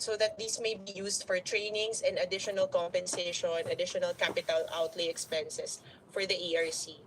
so that these may be used for trainings and additional compensation, additional capital outlay expenses for the ERC.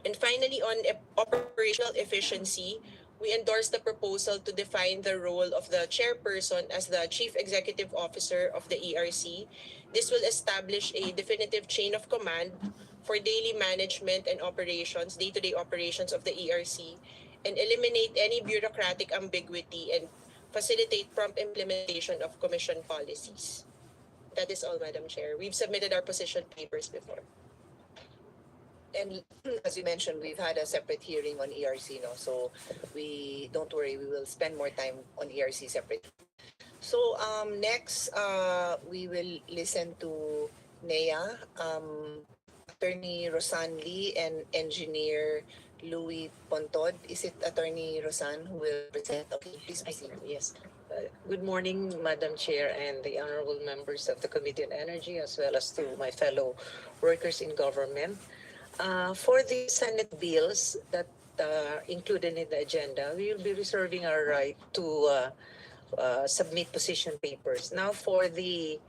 And finally, on operational efficiency, we endorse the proposal to define the role of the chairperson as the chief executive officer of the ERC. This will establish a definitive chain of command for daily management and operations, day-to-day operations of the ERC, and eliminate any bureaucratic ambiguity and facilitate prompt implementation of commission policies. That is all, Madam Chair. We've submitted our position papers before. And as you mentioned, we've had a separate hearing on ERC, no? So we don't worry, we will spend more time on ERC separately. So next, we will listen to NEA, Attorney Rosan Lee and Engineer Louis Pontod. Is it Attorney Rosan who will present? Okay, please proceed. Yes. Good morning, Madam Chair and the honorable members of the Committee on Energy, as well as to my fellow workers in government. For the Senate bills that included in the agenda, we will be reserving our right to submit position papers. Now, for the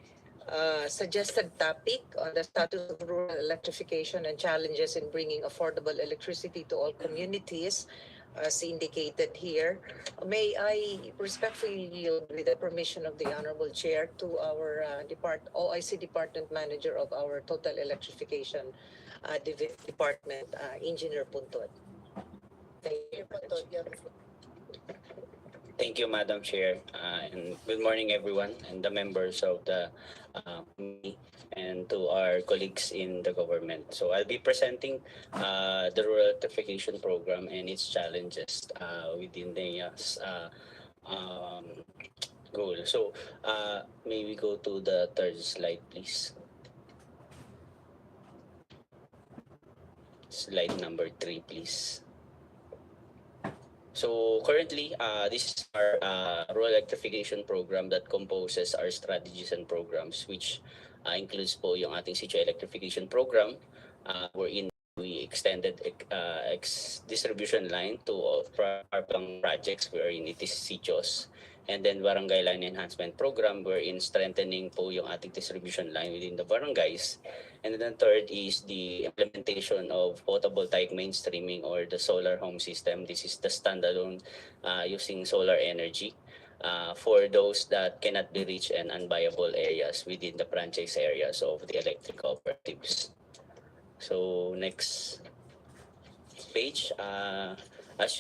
suggested topic on the status of rural electrification and challenges in bringing affordable electricity to all communities, as indicated here, may I respectfully yield, with the permission of the Honorable Chair, to our OIC Department Manager of our Total Electrification Department, Engineer Pontod. Thank you. Thank you, Madam Chair, and good morning, everyone, and the members of the committee, and to our colleagues in the government. So I'll be presenting the Rural Electrification Program and its challenges within the goal. So may we go to the third slide, please? Slide number 3, please. So currently, this is our rural electrification program that composes our strategies and programs, which includes po yung ating Sitio electrification program, wherein we extended distribution line to our projects wherein it is Sitios. And then barangay line enhancement program, wherein strengthening po yung ating distribution line within the barangays. And then the third is the implementation of photovoltaic mainstreaming, or the solar home system. This is the standalone using solar energy for those that cannot be reached and unviable areas within the franchise areas of the electric cooperatives. So next page. As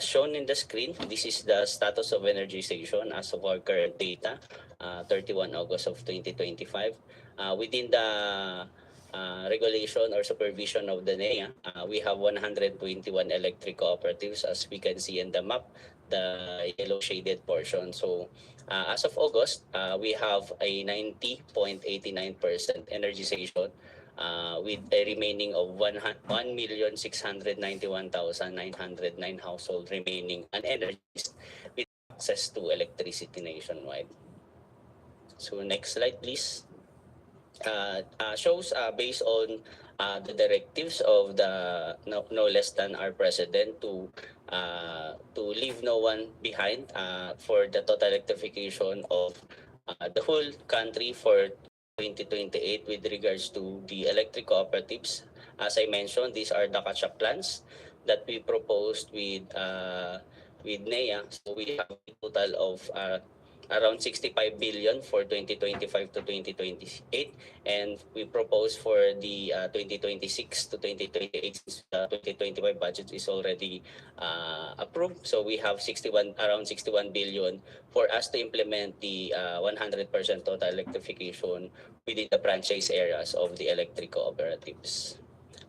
shown in the screen, this is the status of energization as of our current data, 31 August of 2025. Within the regulation or supervision of the NEA, we have 121 electric cooperatives, as we can see in the map, the yellow shaded portion. So as of August, we have a 90.89% energization, with a remaining of 1,691,909 households remaining unenergized with access to electricity nationwide. So next slide, please. Shows based on the directives of the no less than our president to leave no one behind for the total electrification of the whole country for 2028 with regards to the electric cooperatives. As I mentioned, these are the catch-up plans that we proposed with NEA. So we have a total of around 65 billion for 2025 to 2028, and we propose for the 2026 to 2028, since the 2025 budget is already approved. So we have around 61 billion for us to implement the 100% total electrification within the franchise areas of the electric cooperatives,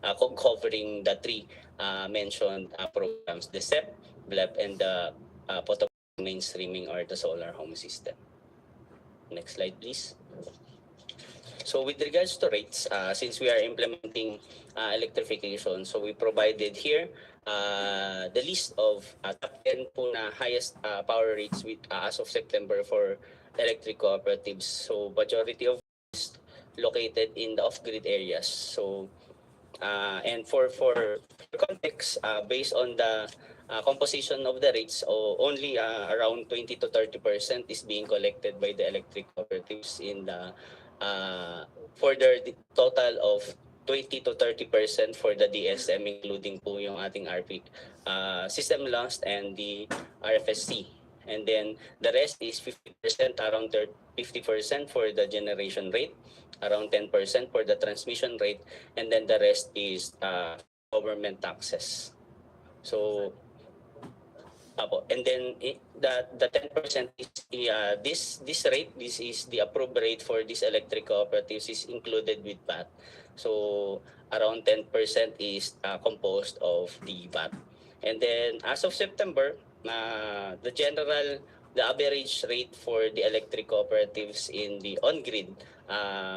covering the three mentioned programs: the SEP, BLEP, and the mainstreaming, or the solar home system. Next slide, please. So with regards to rates, since we are implementing electrification, so we provided here the list of top 10 po na highest power rates with as of September for electric cooperatives. So majority of is located in the off-grid areas. So and for context, based on the composition of the rates, only around 20 to 30% is being collected by the electric cooperatives in the for the total of 20 to 30% for the DSM, including po yung ating RP system lost and the RFSC. And then the rest is 50%, around 50% for the generation rate, around 10% for the transmission rate, and then the rest is government taxes. So, and then the 10% is this rate. This is the approved rate for these electric cooperatives is included with VAT. So around 10% is composed of the VAT. And then as of September, the average rate for the electric cooperatives in the on-grid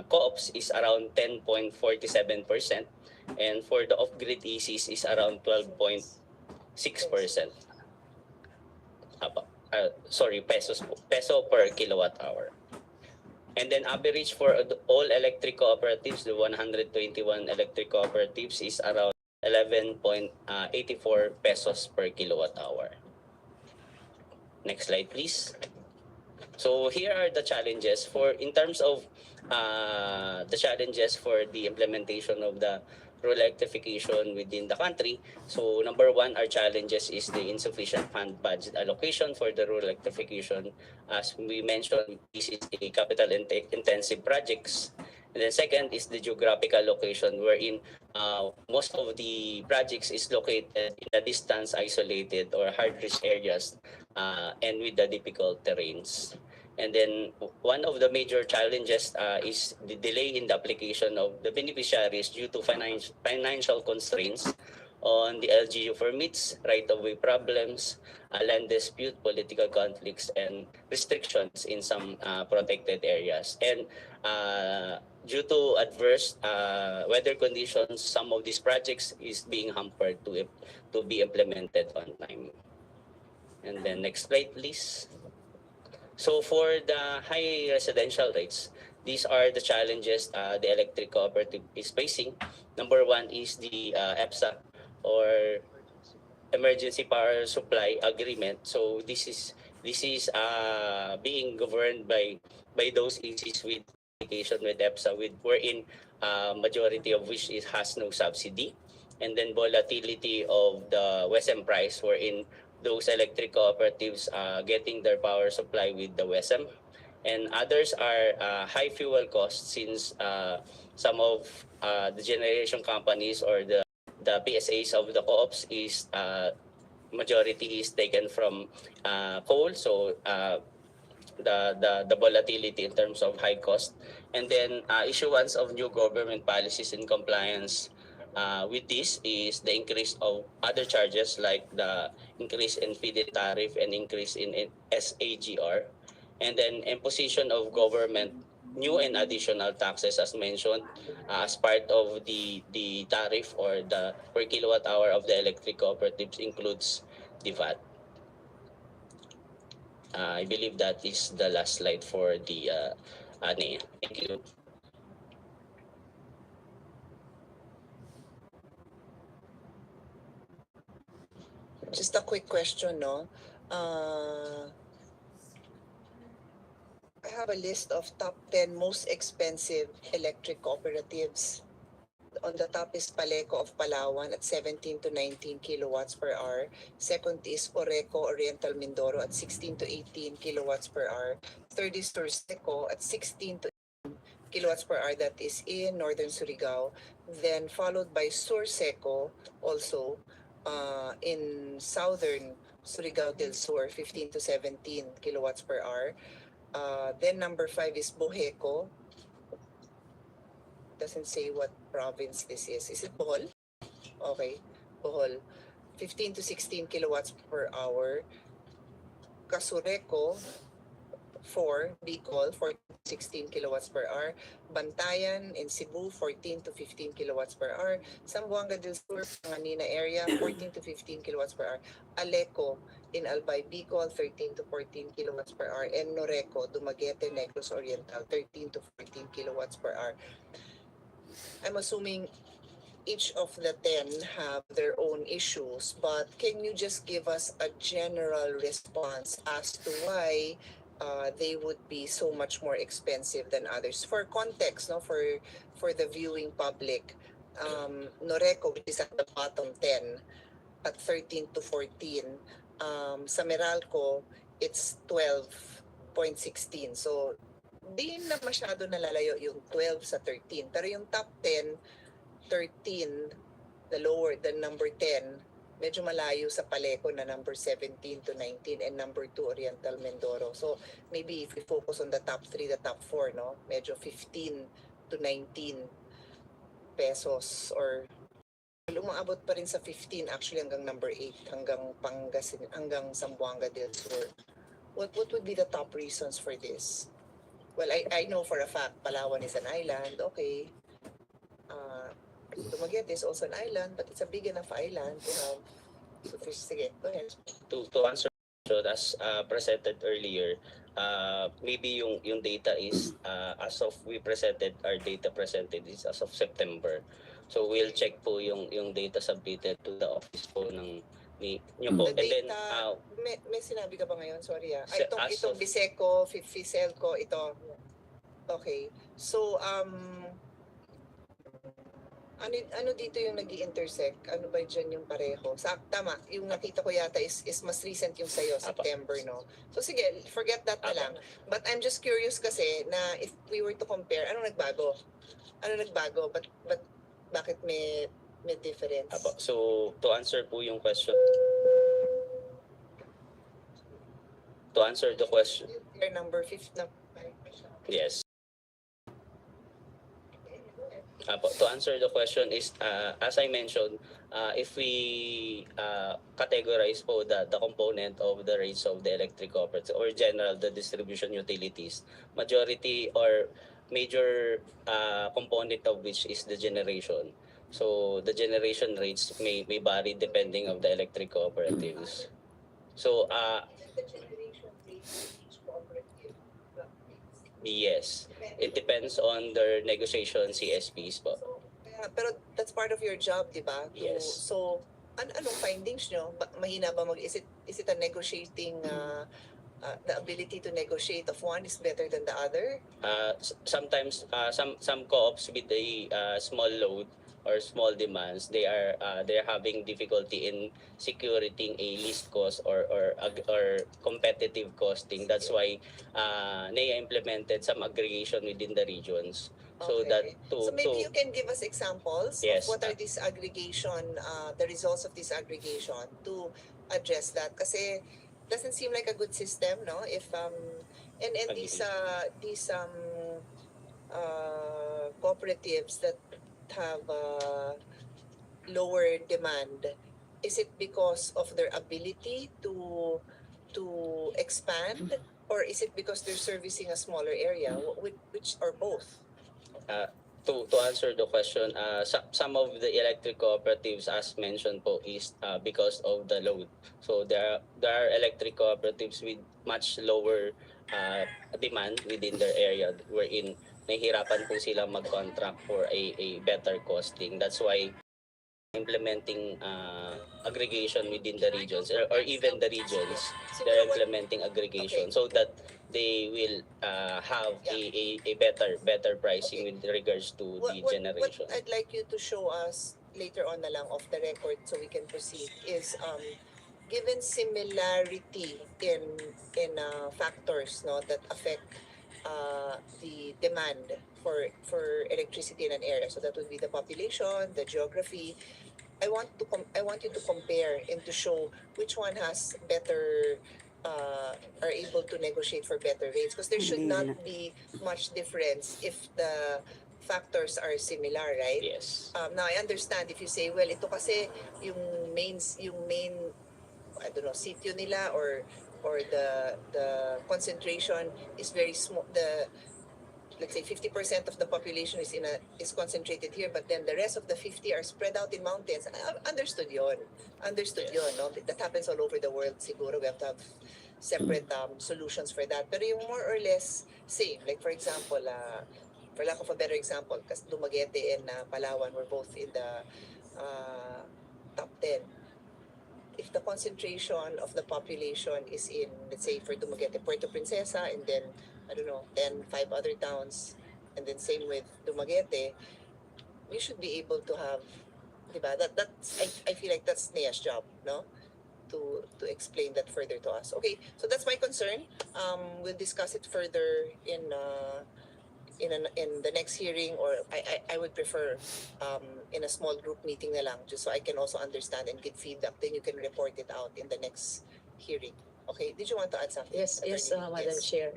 co-ops is around 10.47%, and for the off-grid ECs is around 12.6%. Peso per kilowatt hour. And then average for all electric cooperatives, the 121 electric cooperatives, is around 11.84 pesos per kilowatt hour. Next slide, please. So here are the challenges in terms of the challenges for the implementation of the rural electrification within the country. So number one, our challenges is the insufficient fund budget allocation for the rural electrification. As we mentioned, this is a capital intensive projects. And then second is the geographical location, wherein most of the projects is located in the distance isolated or hard-reached areas and with the difficult terrains. And then one of the major challenges is the delay in the application of the beneficiaries due to financial constraints on the LGU permits, right-of-way problems, land dispute, political conflicts, and restrictions in some protected areas. And due to adverse weather conditions, some of these projects is being hampered to be implemented on time. And then next slide, please. So for the high residential rates, these are the challenges the electric cooperative is facing. Number one is the EPSA, or Emergency Power Supply Agreement. So this is being governed by those ECs with application with EPSA, wherein majority of which has no subsidy, and then volatility of the WESM price, wherein those electric cooperatives getting their power supply with the WESM, and others are high fuel costs, since some of the generation companies or the PSAs of the co-ops is majority is taken from coal. So the volatility in terms of high cost, and then issuance of new government policies in compliance with this is the increase of other charges, like the increase in feed-in tariff and increase in SAGR, and then imposition of government new and additional taxes, as mentioned, as part of the tariff or the per kilowatt hour of the electric cooperatives includes the VAT. I believe that is the last slide for the ANE. Thank you. Just a quick question, no? I have a list of top 10 most expensive electric cooperatives. On the top is Paleco of Palawan at 17 to 19 kilowatts per hour. Second is Oreco Oriental Mindoro at 16 to 18 kilowatts per hour. Third is Turseco at 16 to 18 kilowatts per hour, that is in northern Surigao. Then followed by Surseco, also in southern Surigao del Sur, 15 to 17 kilowatts per hour. Then number 5 is Boheco. Doesn't say what province this is. Is it Bohol? Okay, Bohol. 15 to 16 kilowatts per hour. Casureco, 4, Bicol, 14 to 16 kilowatts per hour. Bantayan in Cebu, 14 to 15 kilowatts per hour. Zamboanga del Sur, Manila area, 14 to 15 kilowatts per hour. Aleco in Albay, Bicol, 13 to 14 kilowatts per hour. And Noreco, Dumaguete, Negros Oriental, 13 to 14 kilowatts per hour. I'm assuming each of the 10 have their own issues, but can you just give us a general response as to why they would be so much more expensive than others? For context, no, for the viewing public, Noreco, which is at the bottom 10, at 13 to 14. Sa Meralco, it's 12.16. So, di na masyado nalalayo yung 12 sa 13. Pero yung top 10, 13, the lower, the number 10, medyo malayo sa Paleco na number 17 to 19 and number 2 Oriental Mindoro. So maybe if we focus on the top 3, the top 4, no, medyo 15 to 19 pesos or umaabot pa rin sa 15 actually hanggang number 8 hanggang hanggang Zamboanga del Sur. What would be the top reasons for this? Well, I know for a fact Palawan is an island, okay. Dumaguete is also an island, but it's a big enough island to have. So, sige, go ahead. To answer so as presented earlier, maybe yung data is as of we presented, our data presented is as of September. So we'll check po yung data submitted to the office po ng niyo po. The And then data, may sinabi ka ba ngayon? Sorry ah. Sa- Itong, as itong of- Biseco, Fiselco, ito. Okay. So, ano dito yung nag-i-intersect? Ano ba dyan yung pareho? Tama, yung nakita ko yata is mas recent yung sa'yo, Apa. September, no? So sige, forget that na Apa. lang. But I'm just curious kasi na if we were to compare, ano nagbago? Ano nagbago? But bakit may difference? Apo. So to answer po yung question, to answer the question, Your number 5 na. yes. To answer the question is, as I mentioned, if we categorize po the component of the rates of the electric cooperative or general the distribution utilities, majority or major component of which is the generation. So the generation rates may vary depending of the electric cooperatives. So yes, it depends on their negotiation CSPs po. Pero that's part of your job, di ba? Yes. So, anong findings nyo? Mahina ba is it a negotiating, the ability to negotiate of one is better than the other? Sometimes some co-ops with a small load or small demands, they're having difficulty in securing a least cost or competitive costing. That's why NEA implemented some aggregation within the regions. So Okay. that So maybe you can give us examples Yes. of what are these aggregation, the results of this aggregation to address that. Kasi doesn't seem like a good system, no? If and these cooperatives that have lower demand, is it because of their ability to expand, or is it because they're servicing a smaller area? Which or both? to answer the question, some of the electric cooperatives, as mentioned po, is because of the load. So there are electric cooperatives with much lower demand within their area, wherein nahihirapan po sila mag-contract for a better costing. That's why implementing aggregation within the regions or even the regions, they're implementing aggregation so that they will have a better pricing with regards to the generation. What I'd like you to show us later on na lang off the record so we can proceed is given similarity in factors, no, that affect the demand for electricity in an area. So that would be the population, the geography. I want you to compare and to show which one has better are able to negotiate for better rates, because there should not be much difference if the factors are similar, right? Yes. Now I understand if you say, well, ito kasi yung main I don't know, sitio nila or the concentration is very small. Let's say 50% of the population is concentrated here, but then the rest of the 50 are spread out in mountains. Understood yun, no? That happens all over the world. Siguro we have to have separate solutions for that. Pero yung more or less same, like for example, for lack of a better example, because Dumaguete and Palawan were both in the top 10. If the concentration of the population is in, let's say for Dumaguete, Puerto Princesa, and then, I don't know, 10, 5 other towns, and then same with Dumaguete, we should be able to have, diba? I feel like that's Nea's job, no? To explain that further to us. Okay, so that's my concern. We'll discuss it further in the next hearing, or I would prefer in a small group meeting na lang, just so I can also understand and get feedback. Then you can report it out in the next hearing. Okay, did you want to add something? Yes, yes, Attorney? Madam Yes. Chair.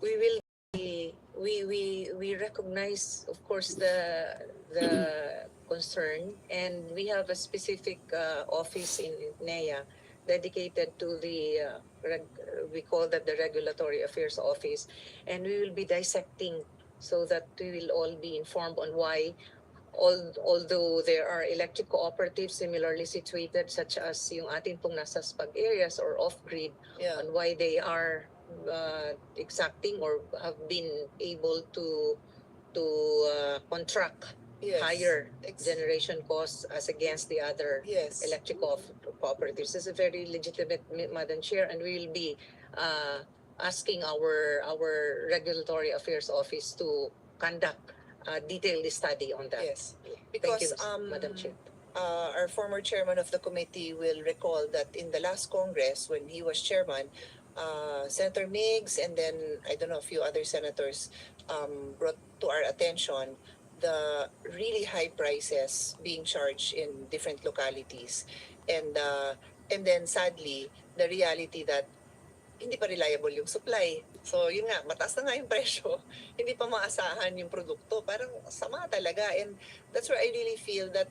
We will be, we recognize, of course, the concern, and we have a specific office in NEA dedicated to the we call that the Regulatory Affairs Office, and we will be dissecting so that we will all be informed on why, although there are electric cooperatives similarly situated, such as yung ating pong nasa SPAG areas or off-grid, Yeah. on why they are exacting or have been able to contract Yes. higher Ex- generation costs as against the other Yes. electric cooperatives. This is a very legitimate, Madam Chair, and we will be asking our Regulatory Affairs Office to conduct a detailed study on that. Yes. Thank you, Because Madam Chair. our former chairman of the committee will recall that in the last Congress, when he was chairman, Senator Miggs and then I don't know, a few other senators brought to our attention the really high prices being charged in different localities, and then sadly the reality that hindi pa reliable yung supply. So yun nga, mataas na nga yung presyo, hindi pa maasahan yung produkto, parang sama talaga. And that's where I really feel that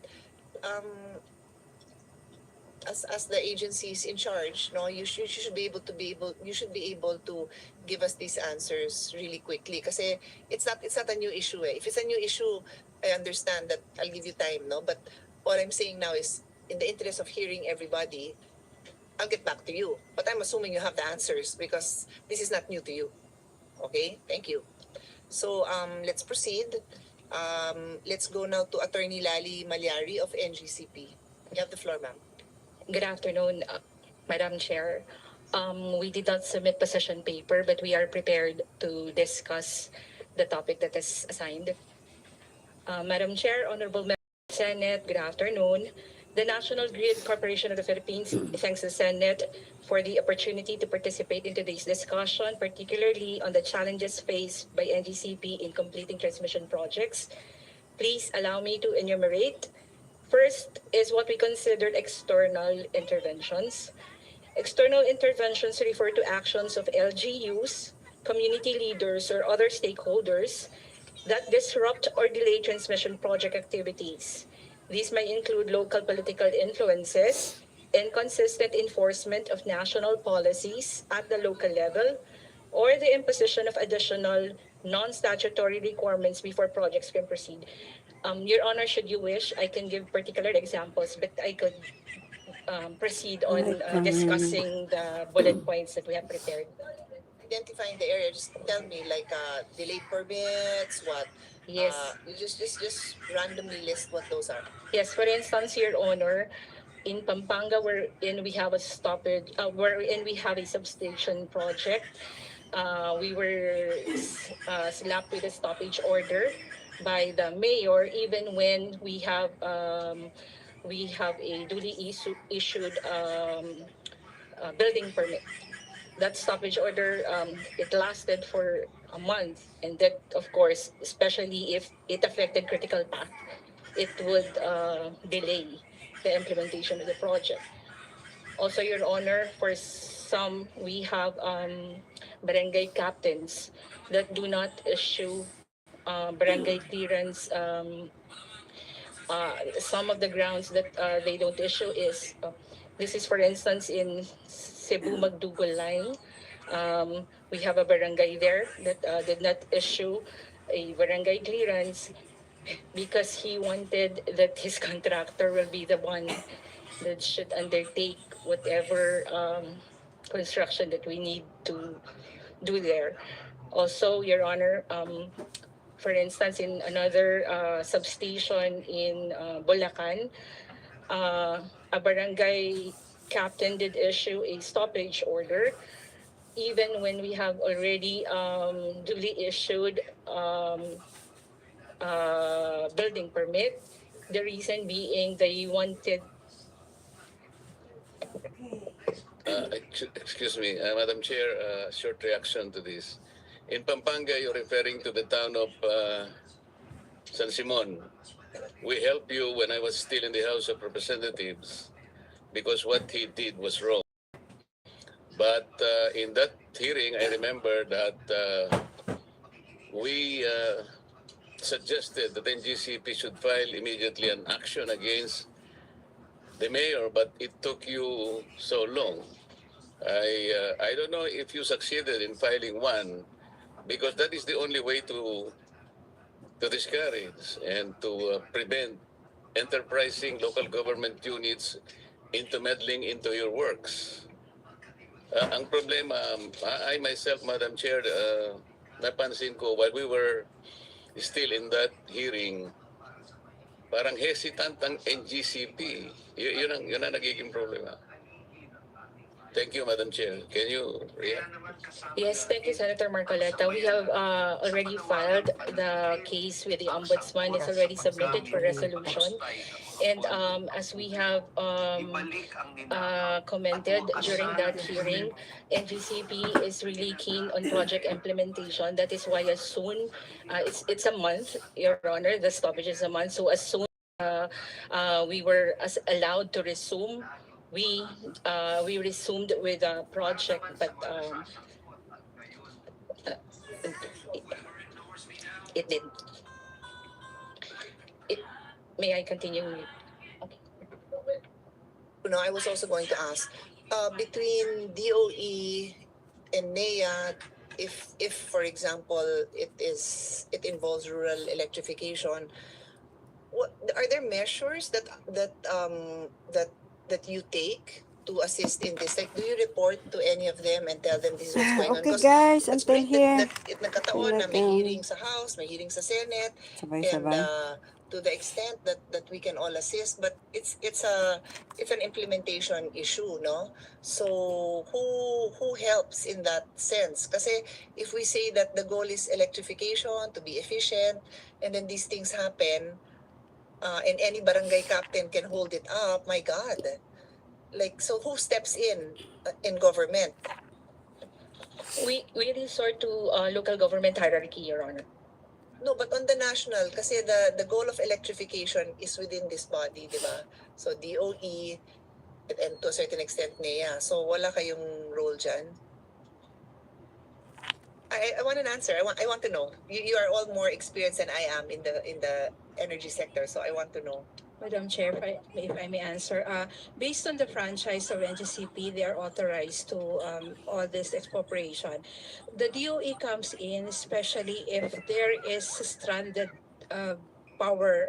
as the agencies in charge, no, you should be able to give us these answers really quickly. Kasi it's not a new issue. If it's a new issue, I understand that I'll give you time, no. But all I'm saying now is, in the interest of hearing everybody, I'll get back to you. But I'm assuming you have the answers because this is not new to you. Okay, thank you. So let's proceed. Let's go now to Attorney Lali Malyari of NGCP. You have the floor, ma'am. Good afternoon, Madam Chair. We did not submit position paper, but we are prepared to discuss the topic that is assigned. Madam Chair, Honorable Members of the Senate, good afternoon. The National Grid Corporation of the Philippines thanks the Senate for the opportunity to participate in today's discussion, particularly on the challenges faced by NGCP in completing transmission projects. Please allow me to enumerate. First is what we considered external interventions. External interventions refer to actions of LGUs, community leaders, or other stakeholders that disrupt or delay transmission project activities. These may include local political influences, inconsistent enforcement of national policies at the local level, or the imposition of additional non-statutory requirements before projects can proceed. Your Honor, should you wish, I can give particular examples, but I could proceed on discussing the bullet points that we have prepared. Identifying the area, just tell me, like delayed permits, what? Yes. You just randomly list what those are. Yes, for instance, Your Honor, in Pampanga, wherein we have a stoppage, wherein we have a substation project, we were slapped with a stoppage order by the mayor, even when we have a duly issued building permit. That stoppage order, it lasted for a month, and that, of course, especially if it affected critical path, it would delay the implementation of the project. Also, Your Honor, for some, we have barangay captains that do not issue barangay clearance. Some of the grounds that they don't issue is, this is for instance in Cebu Magdugol line. We have a barangay there that did not issue a barangay clearance because he wanted that his contractor will be the one that should undertake whatever construction that we need to do there. Also, Your Honor, for instance, in another substation in Bulacan, a barangay captain did issue a stoppage order even when we have already duly issued building permit. The reason being they wanted. Excuse me, Madam Chair, short reaction to this. In Pampanga, you're referring to the town of San Simon. We helped you when I was still in the House of Representatives because what he did was wrong. But in that hearing, I remember that we suggested that NGCP should file immediately an action against the mayor, but it took you so long. I don't know if you succeeded in filing one, because that is the only way to discourage and to prevent enterprising local government units into meddling into your works. Ang problema, I myself, Madam Chair, napansin ko while we were still in that hearing, parang hesitant ang NGCP. Yun ang nagiging problema. Thank you, Madam Chair. Can you react? Yes, thank you, Senator Marcoleta. We have already filed the case with the Ombudsman. It's already submitted for resolution. And as we have commented during that hearing, NGCP is really keen on project implementation. That is why as soon, it's a month, Your Honor, the stoppage is a month. So as soon we were allowed to resume, we resumed with a project, but it did. May I continue? Okay. No, I was also going to ask, between DOE and NEA, if for example it involves rural electrification, what are there measures that you take to assist in this? Like, do you report to any of them and tell them this is what's going on? Okay 'Cause guys, it's until great here. that nagkataon na may hearing sa House, may hearing sa Senate, and Sabay-sabay. to the extent that we can all assist, but it's an implementation issue, no? So who helps in that sense? Kasi if we say that the goal is electrification to be efficient, and then these things happen, and any barangay captain can hold it up, my God. Like, so who steps in government? We resort to local government hierarchy, Your Honor. No, but on the national, kasi the goal of electrification is within this body, di ba? So DOE, and to a certain extent NEA. So wala kayong role dyan? I want an answer. I want to know. You are all more experienced than I am in the energy sector, so I want to know. Madam Chair, if I may answer, based on the franchise of NGCP, they are authorized to all this expropriation. The DOE comes in, especially if there is stranded power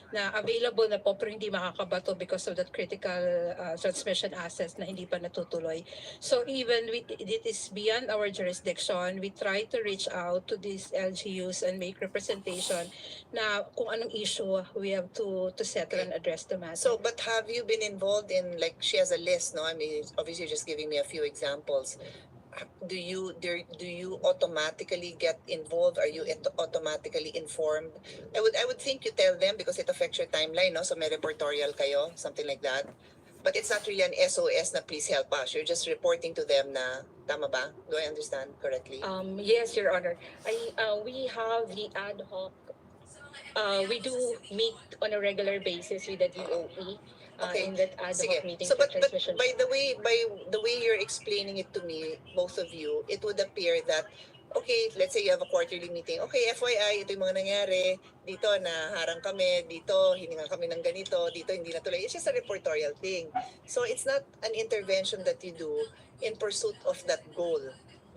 na available na po pero hindi makakabato because of that critical transmission assets na hindi pa natutuloy. So even it is beyond our jurisdiction, we try to reach out to these LGUs and make representation na kung anong issue we have to settle and address the matter. So, but have you been involved in, like, she has a list, no? I mean, obviously you're just giving me a few examples. Do you automatically get involved? Are you automatically informed? I would think you tell them because it affects your timeline, no? So may reportorial kayo, something like that. But it's not really an SOS na please help us. You're just reporting to them na, tama ba? Do I understand correctly? Yes, Your Honor. We have the ad hoc. We do meet on a regular basis with the DOE. Okay. In that ad Sige. hoc meeting So, for but transmission. by the way you're explaining it to me, both of you, it would appear that, okay, let's say you have a quarterly meeting. Okay, FYI, ito yung mga nangyari. Dito, naharang kami. Dito, hininga kami ng ganito. Dito, hindi natuloy. It's just a reportorial thing. So, it's not an intervention that you do in pursuit of that goal.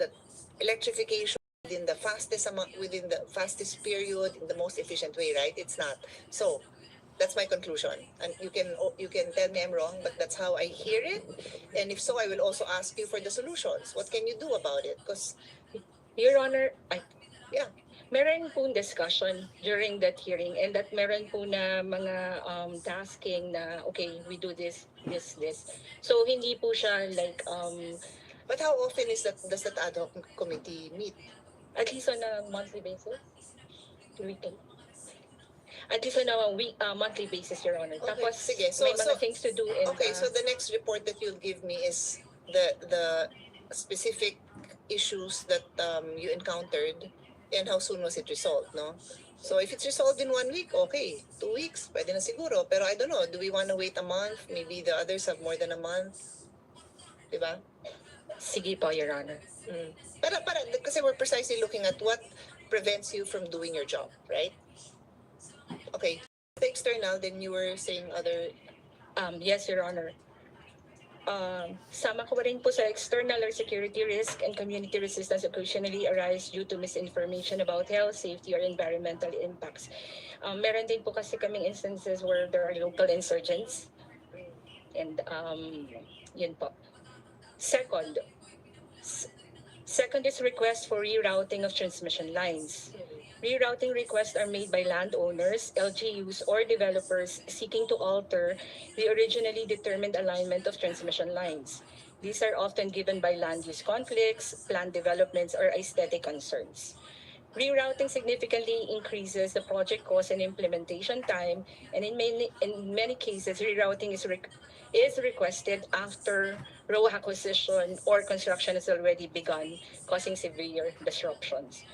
That electrification within the fastest period, in the most efficient way, right? It's not. So, that's my conclusion. And you can tell me I'm wrong, but that's how I hear it. And if so, I will also ask you for the solutions. What can you do about it? Because Your Honor, Yeah. meron pong discussion during that hearing and that meron po na mga tasking na, okay, we do this. So, hindi po siya like, But how often does that ad hoc committee meet? at least on a monthly basis? Weekly? At least on a monthly basis, Your Honor. Okay, Tapos, sige. may mga things to do and Okay, so the next report that you'll give me is the specific issues that you encountered and how soon was it resolved, no? So if it's resolved in 1 week, okay. 2 weeks, pwede na siguro. Pero I don't know, do we want to wait a month? Maybe the others have more than a month. Diba? sige po, Your Honor. Para, kasi we're precisely looking at what prevents you from doing your job, right? Okay. The external, then you were saying other. Yes, Your Honor. Sama ko rin po sa external or security risk and community resistance occasionally arise due to misinformation about health, safety, or environmental impacts. Meron din po kasi kaming instances where there are local insurgents. And yun po. Second is request for rerouting of transmission lines. Rerouting requests are made by landowners, LGUs, or developers seeking to alter the originally determined alignment of transmission lines. These are often given by land use conflicts, planned developments, or aesthetic concerns. Rerouting significantly increases the project cost and implementation time, and in many cases, rerouting is requested after road acquisition or construction has already begun, causing severe disruptions.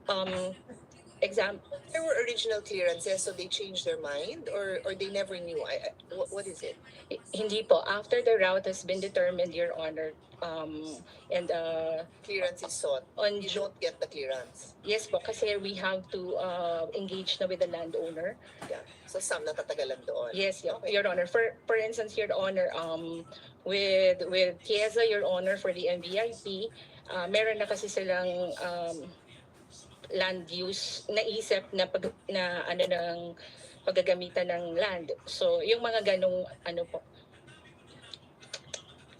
There were original clearances, so they changed their mind, or they never knew. What is it? Hindi po. After the route has been determined, Your Honor, and Clearance is sought. on You don't get the clearance. yes po, kasi we have to engage na with the landowner. Yeah. So some natatagalan doon. Yes, Okay. Your Honor. For instance, Your Honor, with TIEZA, Your Honor, for the MVIP, meron na kasi silang land use naisip na ng paggagamitan ng land. So, yung mga ganong po.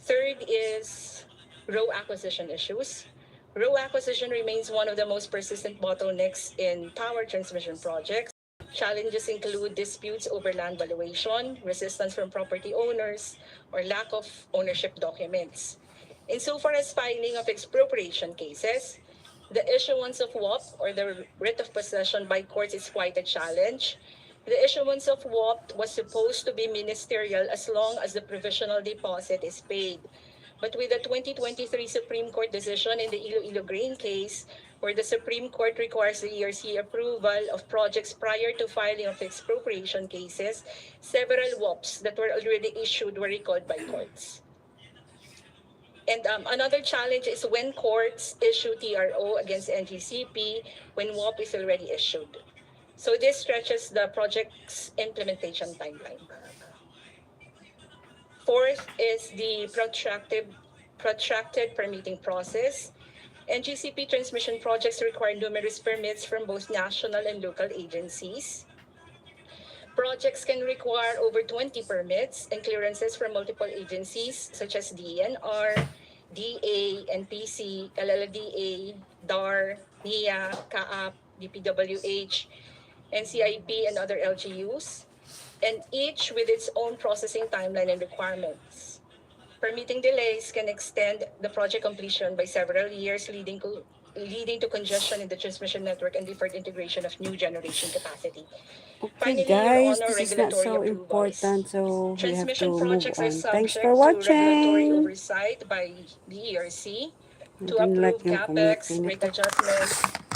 Third is row acquisition issues. Row acquisition remains one of the most persistent bottlenecks in power transmission projects. Challenges include disputes over land valuation, resistance from property owners, or lack of ownership documents. Insofar as filing of expropriation cases, the issuance of WAP, or the writ of possession by courts, is quite a challenge. The issuance of WAP was supposed to be ministerial as long as the provisional deposit is paid. But with the 2023 Supreme Court decision in the Iloilo Grain case, where the Supreme Court requires the ERC approval of projects prior to filing of expropriation cases, several WAPs that were already issued were recalled by courts. And another challenge is when courts issue TRO against NGCP when WAP is already issued. So this stretches the project's implementation timeline. Fourth is the protracted permitting process. NGCP transmission projects require numerous permits from both national and local agencies. Projects can require over 20 permits and clearances from multiple agencies such as DENR, DA, NPC, LLDA, DAR, NIA, CAAP, DPWH, NCIP, and other LGUs, and each with its own processing timeline and requirements. Permitting delays can extend the project completion by several years, leading to congestion in the transmission network and deferred integration of new generation capacity. Okay, Finally, Your guys, Honor, this is not regulatory so approvals. important, so we have to Transmission move projects are on. Thanks subject for to regulatory watching. oversight by the ERC to Hindi like approve yung capex, kumakainis rate adjustments,